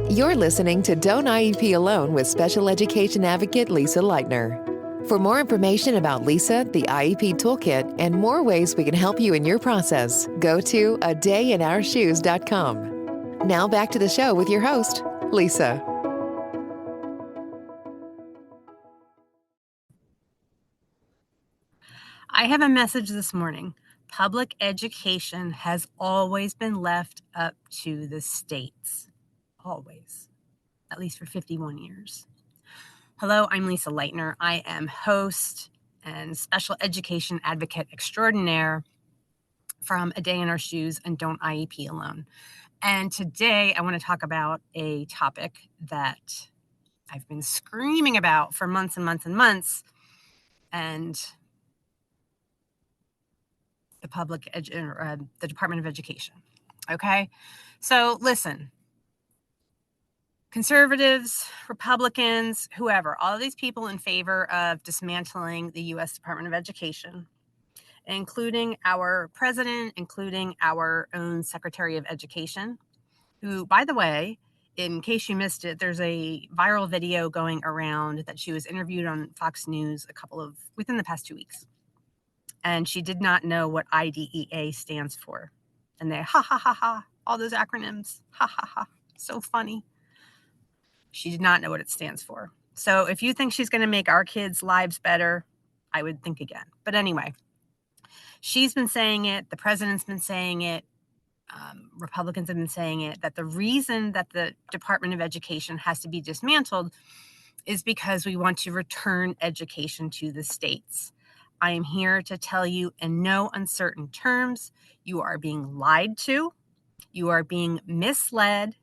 You're listening to Don't IEP Alone with Special Education Advocate Lisa Lightner. For more information about Lisa, the IEP Toolkit, and more ways we can help you in your process, go to adayinourshoes.com. Now back to the show with your host, Lisa. I have a message this morning. Public education has always been left up to the states. Always. At least for 51 years. Hello, I'm Lisa Lightner. I am host and special education advocate extraordinaire from A Day in Our Shoes and Don't IEP Alone. And today I want to talk about a topic that I've been screaming about for months and months and months. And the Department of Education. Okay. So listen, conservatives, Republicans, whoever, all of these people in favor of dismantling the U.S. Department of Education, including our president, including our own Secretary of Education, who, by the way, in case you missed it, there's a viral video going around that she was interviewed on Fox News within the past 2 weeks. And she did not know what IDEA stands for. And they, all those acronyms, so funny. She did not know what it stands for. So if you think she's going to make our kids' lives better, I would think again. But anyway, she's been saying it. The president's been saying it. Republicans have been saying it, that the reason that the Department of Education has to be dismantled is because we want to return education to the states. I am here to tell you in no uncertain terms, you are being lied to, you are being misled,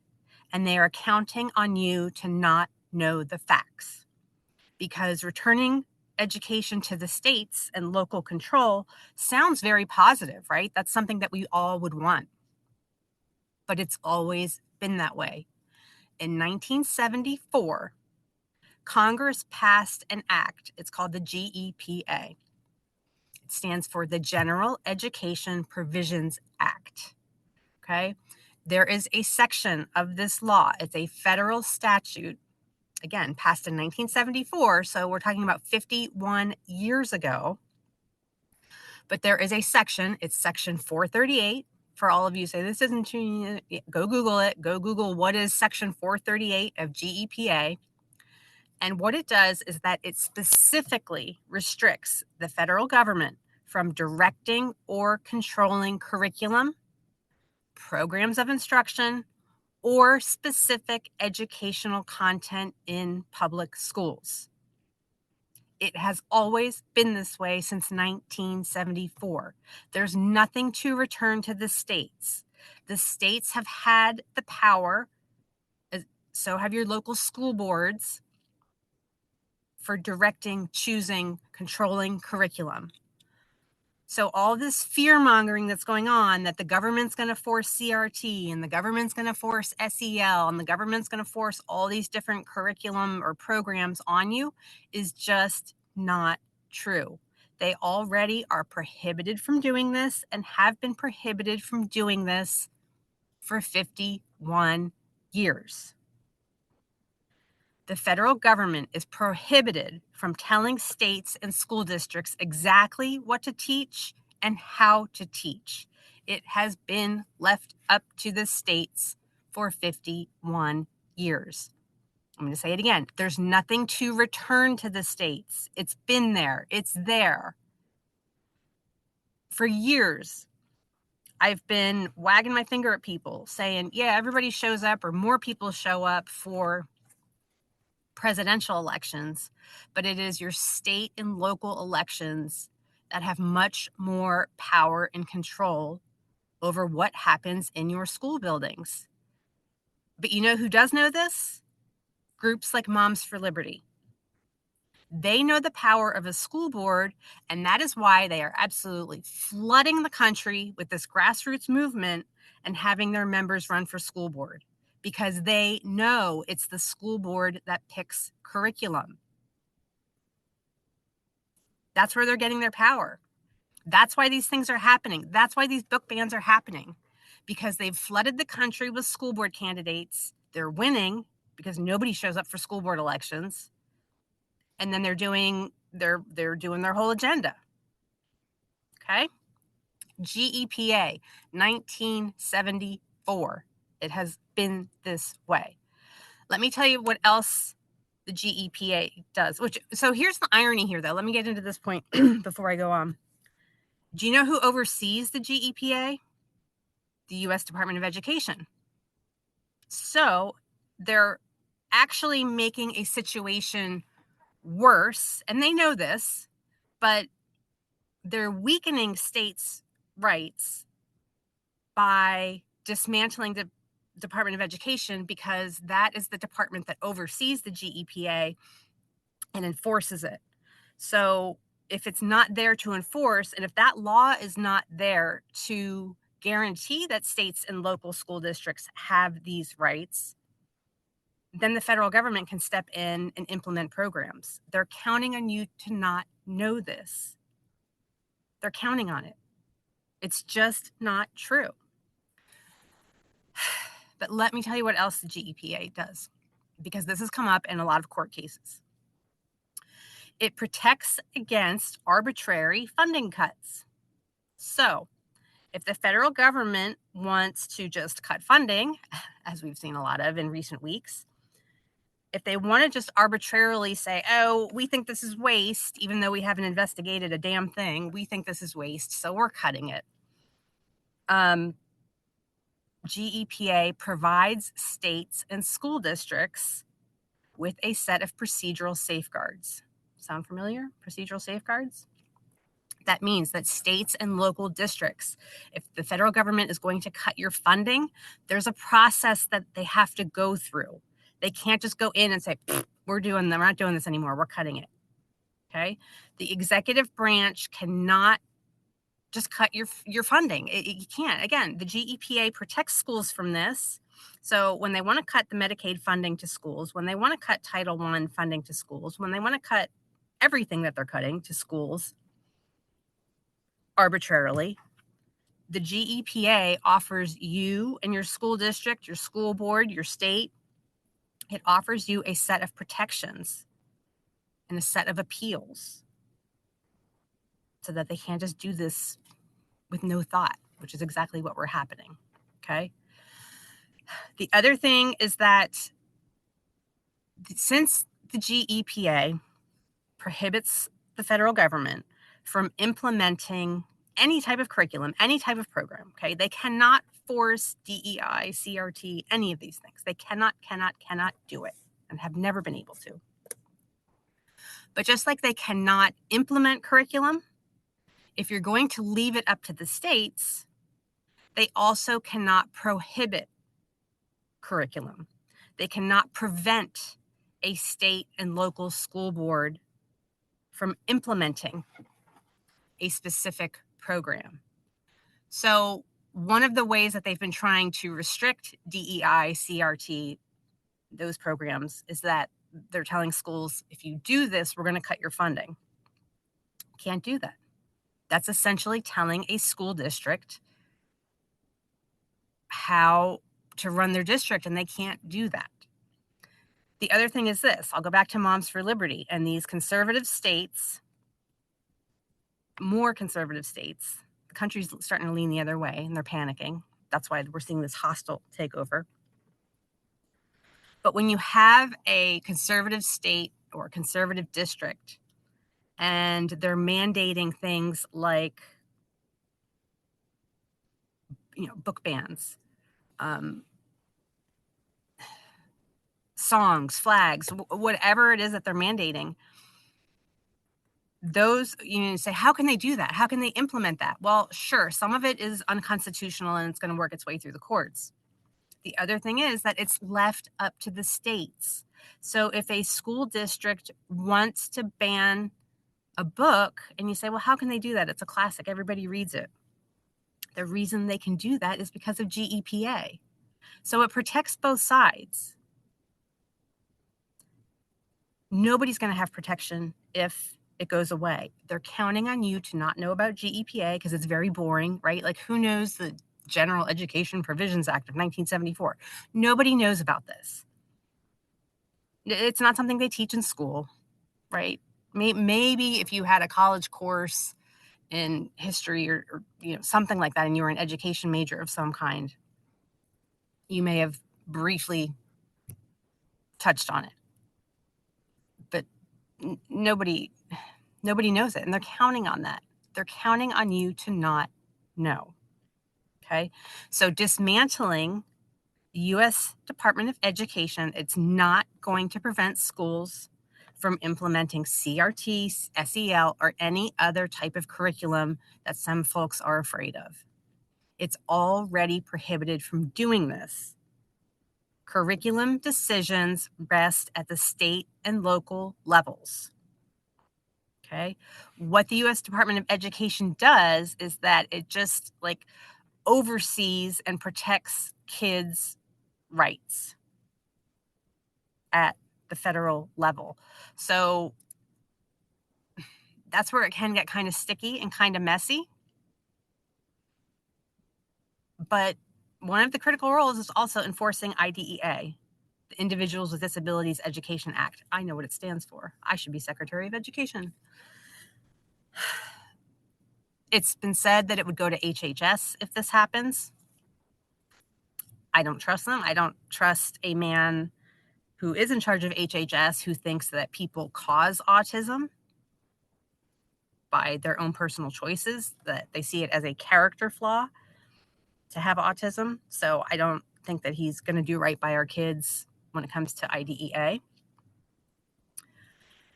and they are counting on you to not know the facts. Because returning education to the states and local control sounds very positive, right? That's something that we all would want. But it's always been that way. In 1974, Congress passed an act. It's called the GEPA. It stands for the General Education Provisions Act. Okay. There is a section of this law. It's a federal statute, again, passed in 1974. So we're talking about 51 years ago. But there is a section, it's section 438. For all of you say this isn't true, go Google it. Go Google what is section 438 of GEPA. And what it does is that it specifically restricts the federal government from directing or controlling curriculum, programs of instruction, or specific educational content in public schools. It has always been this way since 1974. There's nothing to return to the states. The states have had the power, so have your local school boards, for directing, choosing, controlling curriculum. So all this fear mongering that's going on, that the government's going to force CRT and the government's going to force SEL and the government's going to force all these different curriculum or programs on you, is just not true. They already are prohibited from doing this and have been prohibited from doing this for 51 years. The federal government is prohibited from telling states and school districts exactly what to teach and how to teach. It has been left up to the states for 51 years. I'm going to say it again. There's nothing to return to the states. It's been there. It's there. For years, I've been wagging my finger at people saying, yeah, everybody shows up, or more people show up for presidential elections, but it is your state and local elections that have much more power and control over what happens in your school buildings. But you know who does know this? Groups like Moms for Liberty. They know the power of a school board, and that is why they are absolutely flooding the country with this grassroots movement and having their members run for school board, because they know it's the school board that picks curriculum. That's where they're getting their power. That's why these things are happening. That's why these book bans are happening, because they've flooded the country with school board candidates. They're winning because nobody shows up for school board elections. And then they're doing their whole agenda. Okay? GEPA, 1974. It has been this way. Let me tell you what else the GEPA does. So here's the irony here, though. Let me get into this point before I go on. Do you know who oversees the GEPA? The U.S. Department of Education. So they're actually making a situation worse, and they know this, but they're weakening states' rights by dismantling the Department of Education, because that is the department that oversees the GEPA and enforces it. So if it's not there to enforce, and if that law is not there to guarantee that states and local school districts have these rights, then the federal government can step in and implement programs. They're counting on you to not know this. They're counting on it. It's just not true. But let me tell you what else the GEPA does, because this has come up in a lot of court cases. It protects against arbitrary funding cuts. So if the federal government wants to just cut funding, as we've seen a lot of in recent weeks, if they want to just arbitrarily say, oh, we think this is waste, even though we haven't investigated a damn thing, we think this is waste, so we're cutting it. GEPA provides states and school districts with a set of procedural safeguards. Sound familiar? Procedural safeguards? That means that states and local districts, if the federal government is going to cut your funding, there's a process that they have to go through. They can't just go in and say, we're not doing this anymore, we're cutting it. Okay? The executive branch cannot just cut your funding. You can't. Again, the GEPA protects schools from this. So when they want to cut the Medicaid funding to schools, when they want to cut Title I funding to schools, when they want to cut everything that they're cutting to schools arbitrarily, the GEPA offers you and your school district, your school board, your state, it offers you a set of protections and a set of appeals so that they can't just do this with no thought, which is exactly what we're happening. Okay. The other thing is that since the GEPA prohibits the federal government from implementing any type of curriculum, any type of program, okay, they cannot force DEI, CRT, any of these things. They cannot do it and have never been able to. But just like they cannot implement curriculum, if you're going to leave it up to the states, they also cannot prohibit curriculum. They cannot prevent a state and local school board from implementing a specific program. So one of the ways that they've been trying to restrict DEI, CRT, those programs, is that they're telling schools, if you do this, we're going to cut your funding. Can't do that. That's essentially telling a school district how to run their district, and they can't do that. The other thing is this. I'll go back to Moms for Liberty and these conservative states, more conservative states. The country's starting to lean the other way, and they're panicking. That's why we're seeing this hostile takeover. But when you have a conservative state or a conservative district, and they're mandating things like, book bans, songs, flags, whatever it is that they're mandating, those, say, how can they do that? How can they implement that? Well, sure, some of it is unconstitutional and it's going to work its way through the courts. The other thing is that it's left up to the states. So if a school district wants to ban a book and you say, well, how can they do that? It's a classic. Everybody reads it. The reason they can do that is because of GEPA. So it protects both sides. Nobody's going to have protection if it goes away. They're counting on you to not know about GEPA because it's very boring, right? Like, who knows the General Education Provisions Act of 1974. Nobody knows about this. It's not something they teach in school, right? Maybe if you had a college course in history or something like that, and you were an education major of some kind, you may have briefly touched on it. But nobody knows it, and they're counting on that. They're counting on you to not know. Okay? So dismantling the U.S. Department of Education, it's not going to prevent schools from implementing CRT, SEL, or any other type of curriculum that some folks are afraid of. It's already prohibited from doing this. Curriculum decisions rest at the state and local levels. Okay. What the U.S. Department of Education does is that it just oversees and protects kids' rights at the federal level. So that's where it can get kind of sticky and kind of messy. But one of the critical roles is also enforcing IDEA, the Individuals with Disabilities Education Act. I know what it stands for. I should be Secretary of Education. It's been said that it would go to HHS if this happens. I don't trust them. I don't trust a man who is in charge of HHS who thinks that people cause autism by their own personal choices, that they see it as a character flaw to have autism. So I don't think that he's going to do right by our kids when it comes to IDEA.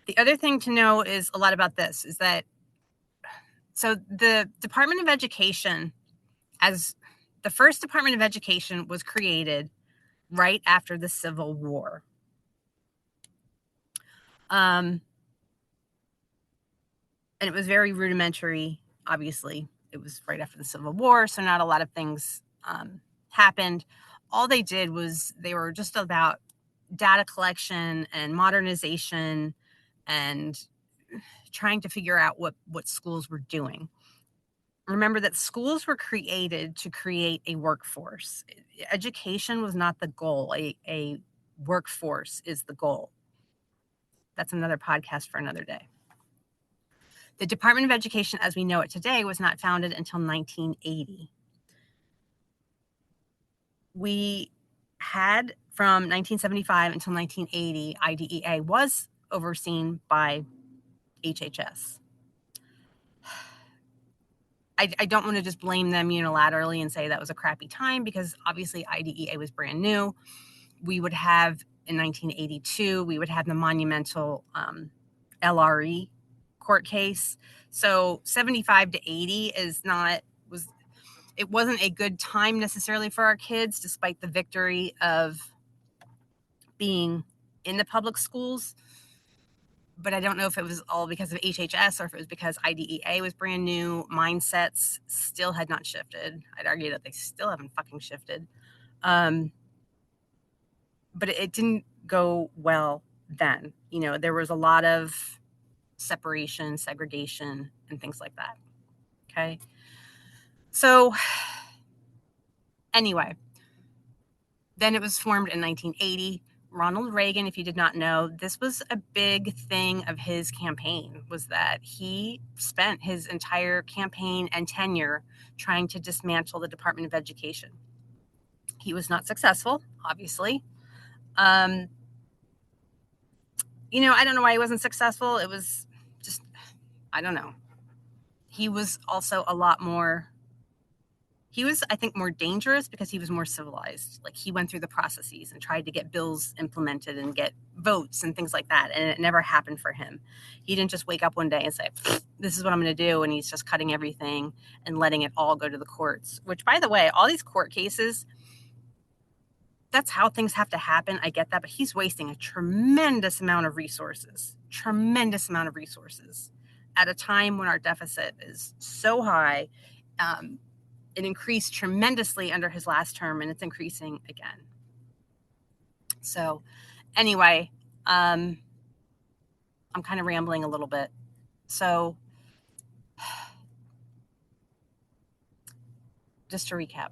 The other thing to know is a lot about this is that, so the Department of Education, as the first Department of Education, was created right after the Civil War. And it was very rudimentary, obviously. It was right after the Civil War, so not a lot of things happened. All they did was they were just about data collection and modernization and trying to figure out what schools were doing. Remember that schools were created to create a workforce. Education was not the goal. A workforce is the goal. That's another podcast for another day. The Department of Education, as we know it today, was not founded until 1980. We had, from 1975 until 1980, IDEA was overseen by HHS. I don't want to just blame them unilaterally and say that was a crappy time, because obviously IDEA was brand new. We would have, in 1982, we would have the monumental LRE court case. So 75 to 80 it wasn't a good time necessarily for our kids, despite the victory of being in the public schools. But I don't know if it was all because of HHS or if it was because IDEA was brand new. Mindsets still had not shifted. I'd argue that they still haven't fucking shifted. But it didn't go well then. There was a lot of separation, segregation, and things like that. Okay. So anyway, then it was formed in 1980. Ronald Reagan, if you did not know, this was a big thing of his campaign, was that he spent his entire campaign and tenure trying to dismantle the Department of Education. He was not successful, obviously. I don't know why he wasn't successful. It was just, I don't know. He was also I think, more dangerous because he was more civilized. He went through the processes and tried to get bills implemented and get votes and things like that. And it never happened for him. He didn't just wake up one day and say, this is what I'm going to do. And he's just cutting everything and letting it all go to the courts, which, by the way, all these court cases, that's how things have to happen. I get that. But he's wasting a tremendous amount of resources at a time when our deficit is so high. It increased tremendously under his last term, and it's increasing again. So anyway, I'm kind of rambling a little bit. So just to recap,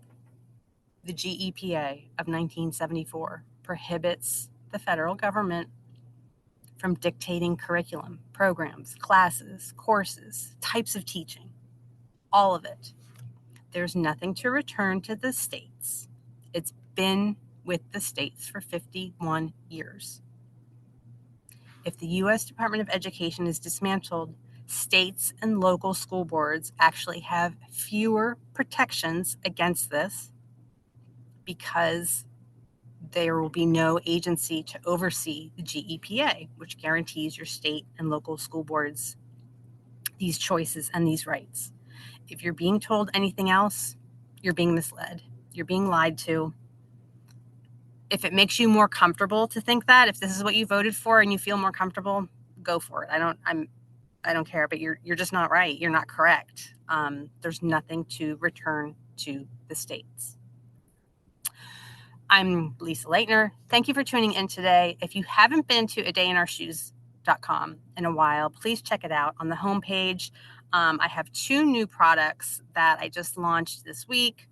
the GEPA of 1974 prohibits the federal government from dictating curriculum, programs, classes, courses, types of teaching, all of it. There's nothing to return to the states. It's been with the states for 51 years. If the U.S. Department of Education is dismantled, states and local school boards actually have fewer protections against this because there will be no agency to oversee the GEPA, which guarantees your state and local school boards these choices and these rights. If you're being told anything else, you're being misled. You're being lied to. If it makes you more comfortable to think that, if this is what you voted for and you feel more comfortable, go for it. I don't care, but you're just not right. You're not correct. There's nothing to return to the states. I'm Lisa Lightner. Thank you for tuning in today. If you haven't been to adayinourshoes.com in a while, please check it out. On the homepage, I have 2 new products that I just launched this week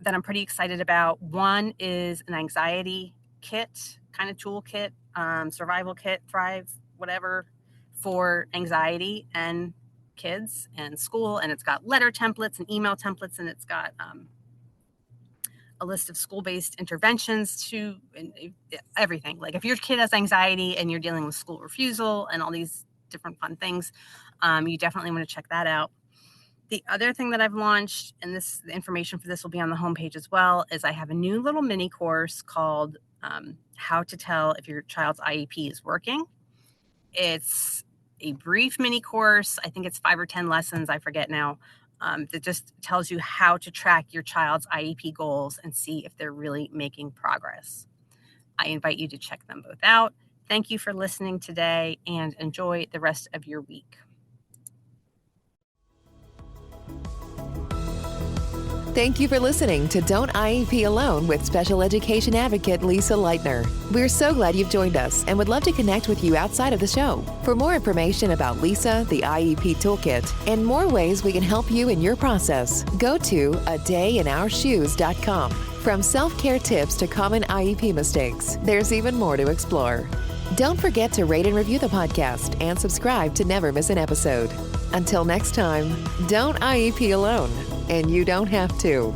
that I'm pretty excited about. One is an anxiety kit, kind of toolkit, survival kit, Thrive, whatever, for anxiety and kids and school. And it's got letter templates and email templates, and it's got a list of school-based interventions to everything. Like if your kid has anxiety and you're dealing with school refusal and all these different fun things, you definitely want to check that out. The other thing that I've launched, and the information for this will be on the homepage as well, is I have a new little mini course called How to Tell If Your Child's IEP is Working. It's a brief mini course. I think it's 5 or 10 lessons. I forget now. That just tells you how to track your child's IEP goals and see if they're really making progress. I invite you to check them both out. Thank you for listening today and enjoy the rest of your week. Thank you for listening to Don't IEP Alone with special education advocate Lisa Lightner. We're so glad you've joined us and would love to connect with you outside of the show. For more information about Lisa, the IEP Toolkit, and more ways we can help you in your process, go to adayinourshoes.com. From self-care tips to common IEP mistakes, there's even more to explore. Don't forget to rate and review the podcast and subscribe to never miss an episode. Until next time, don't IEP alone. And you don't have to.